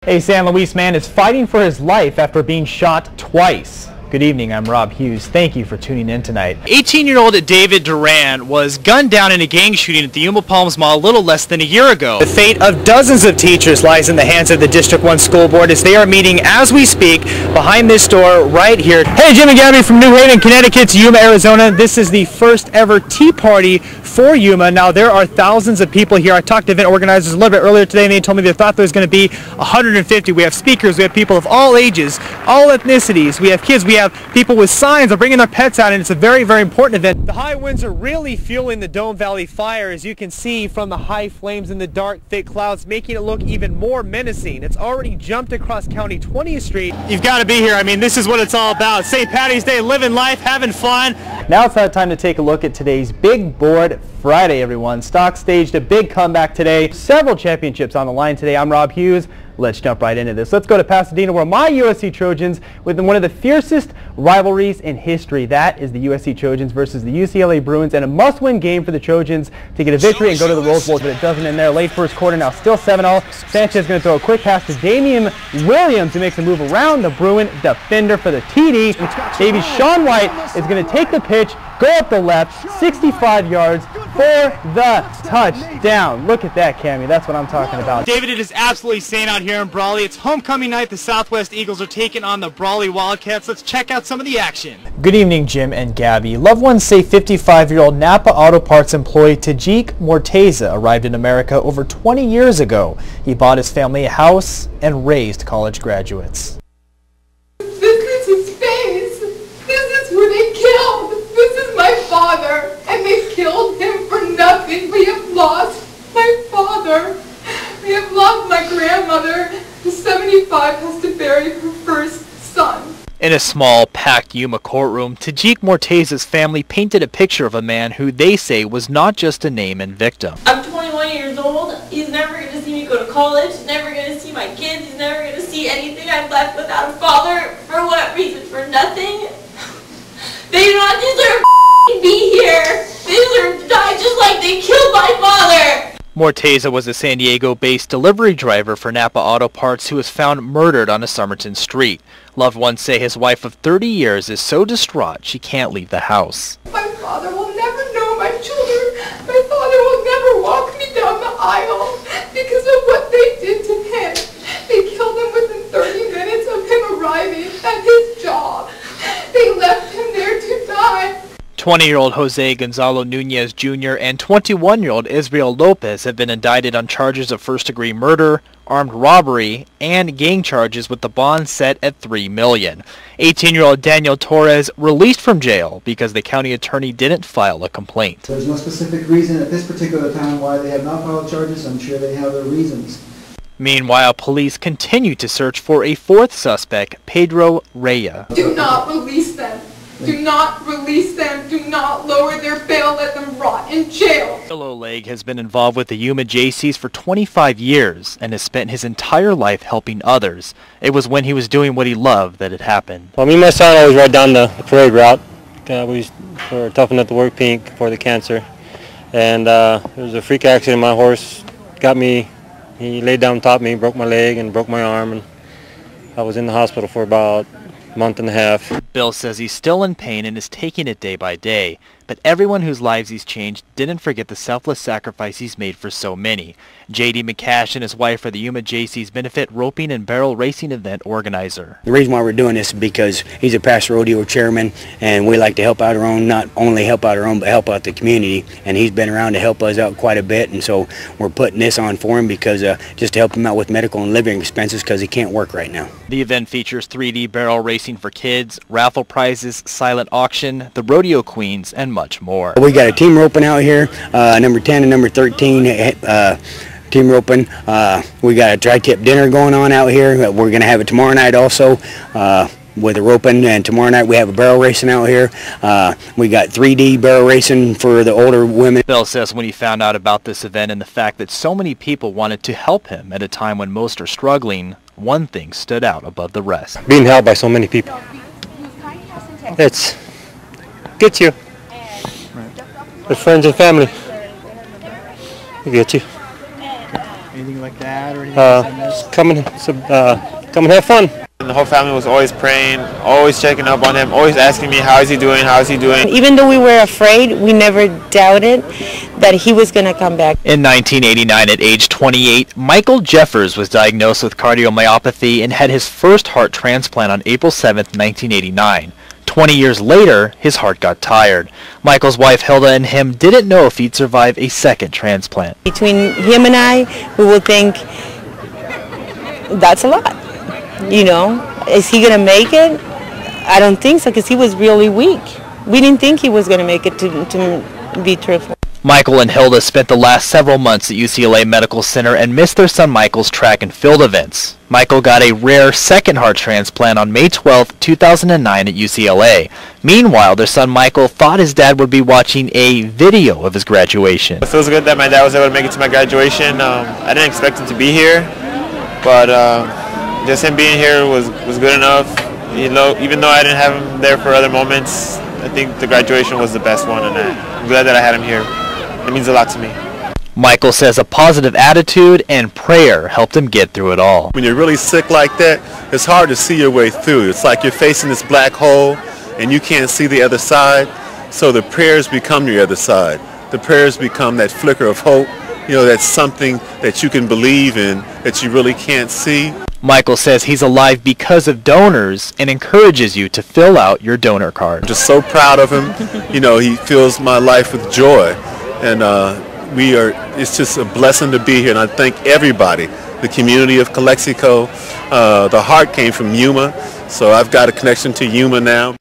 A San Luis man is fighting for his life after being shot twice. Good evening, I'm Rob Hughes. Thank you for tuning in tonight. 18-year-old David Duran was gunned down in a gang shooting at the Yuma Palms Mall a little less than a year ago. The fate of dozens of teachers lies in the hands of the District 1 School Board as they are meeting as we speak behind this door right here. Hey, Jim and Gabby from New Haven, Connecticut to Yuma, Arizona. This is the first ever Tea Party for Yuma. Now, there are thousands of people here. I talked to event organizers a little bit earlier today and they told me they thought there was going to be 150. We have speakers, we have people of all ages, all ethnicities, we have kids, we have people with signs. They're bringing their pets out, and it's a very, very important event. The high winds are really fueling the Dome Valley fire, as you can see from the high flames and the dark, thick clouds, making it look even more menacing. It's already jumped across County 20th Street. You've got to be here. I mean, this is what it's all about. St. Patty's Day, living life, having fun. Now it's time to take a look at today's Big Board Friday, everyone. Stock staged a big comeback today. Several championships on the line today. I'm Rob Hughes. Let's jump right into this. Let's go to Pasadena, where my USC Trojans, with one of the fiercest rivalries in history. That is the USC Trojans versus the UCLA Bruins, and a must-win game for the Trojans to get a victory and go to the Rose Bowl, but it doesn't in there. Late first quarter, now still 7-0. Sanchez is going to throw a quick pass to Damian Williams, who makes a move around the Bruin defender for the TD. Baby Sean White is going to take the pitch, go up the left, 65 yards for the touchdown. Look at that, Cammy. That's what I'm talking about. David, it is absolutely insane out here in Brawley. It's homecoming night. The Southwest Eagles are taking on the Brawley Wildcats. Let's check out some of the action. Good evening, Jim and Gabby. Loved ones say 55-year-old Napa Auto Parts employee Tajik Morteza arrived in America over 20 years ago. He bought his family a house and raised college graduates. This is his face. This is who they killed. This is my father, and they killed him for nothing. We have lost my father. We have lost my grandmother. The 75 has to bury her first son. In a small, packed Yuma courtroom, Tajik Morteza's family painted a picture of a man who they say was not just a name and victim. I'm 21 years old. He's never going to see me go to college. He's never going to see my kids. He's never going to see anything. I'm left without a father. For what reason? For nothing. They do not deserve to be here. They deserve to die just like they killed my father. Morteza was a San Diego-based delivery driver for Napa Auto Parts who was found murdered on a Somerton street. Loved ones say his wife of 30 years is so distraught she can't leave the house. My father will never know my children. My father will never walk me down the aisle because of what they did to him. They killed him within 30 minutes of him arriving at his job. They left him there to die. 20-year-old Jose Gonzalo Nunez Jr. and 21-year-old Israel Lopez have been indicted on charges of first-degree murder, armed robbery, and gang charges with the bond set at $3 million. 18-year-old Daniel Torres released from jail because the county attorney didn't file a complaint. There's no specific reason at this particular time why they have not filed charges. I'm sure they have their reasons. Meanwhile, police continue to search for a fourth suspect, Pedro Raya. Do not release them. Do not release them. Do not lower their bail. Let them rot in jail. Willow Leg has been involved with the Yuma Jaycees for 25 years and has spent his entire life helping others. It was when he was doing what he loved that it happened. Well, me and my son always ride down the parade route. We were tough enough to work pink for the cancer. And there was a freak accident. My horse got me. He laid down on top of me, broke my leg and broke my arm. And I was in the hospital for about a month and a half. Bill says he's still in pain and is taking it day by day, but everyone whose lives he's changed didn't forget the selfless sacrifice he's made for so many. J.D. McCash and his wife are the Yuma Jaycees benefit roping and barrel racing event organizer. The reason why we're doing this is because he's a past rodeo chairman, and we like to help out our own, not only help out our own, but help out the community, and he's been around to help us out quite a bit, and so we're putting this on for him because just to help him out with medical and living expenses because he can't work right now. The event features 3D barrel racing for kids, raffle prizes, silent auction, the rodeo queens, and much more. We got a team roping out here, number 10 and number 13. Team roping. We got a tri-tip dinner going on out here. We're going to have it tomorrow night also with a roping, and tomorrow night we have a barrel racing out here. We got 3D barrel racing for the older women. Bill says when he found out about this event and the fact that so many people wanted to help him at a time when most are struggling, one thing stood out above the rest. Being helped by so many people. It's gets you. With friends and family. It gets you. Anything like that or anything else I missed? Come and have fun. And the whole family was always praying, always checking up on him, always asking me, how is he doing, how is he doing? Even though we were afraid, we never doubted that he was going to come back. In 1989, at age 28, Michael Jeffers was diagnosed with cardiomyopathy and had his first heart transplant on April 7, 1989. 20 years later, his heart got tired. Michael's wife Hilda and him didn't know if he'd survive a second transplant. Between him and I, we will think that's a lot. You know, is he going to make it? I don't think so, because he was really weak. We didn't think he was going to make it, to be truthful. Michael and Hilda spent the last several months at UCLA Medical Center and missed their son Michael's track and field events. Michael got a rare second heart transplant on May 12, 2009 at UCLA. Meanwhile, their son Michael thought his dad would be watching a video of his graduation. It feels good that my dad was able to make it to my graduation. I didn't expect him to be here, but just him being here was good enough. You know, even though I didn't have him there for other moments, I think the graduation was the best one, and I'm glad that I had him here. It means a lot to me. Michael says a positive attitude and prayer helped him get through it all. When you're really sick like that, it's hard to see your way through. It's like you're facing this black hole and you can't see the other side. So the prayers become your other side. The prayers become that flicker of hope. You know, that's something that you can believe in that you really can't see. Michael says he's alive because of donors and encourages you to fill out your donor card. I'm just so proud of him. You know, he fills my life with joy. And it's just a blessing to be here. And I thank everybody, the community of Calexico. The heart came from Yuma, so I've got a connection to Yuma now.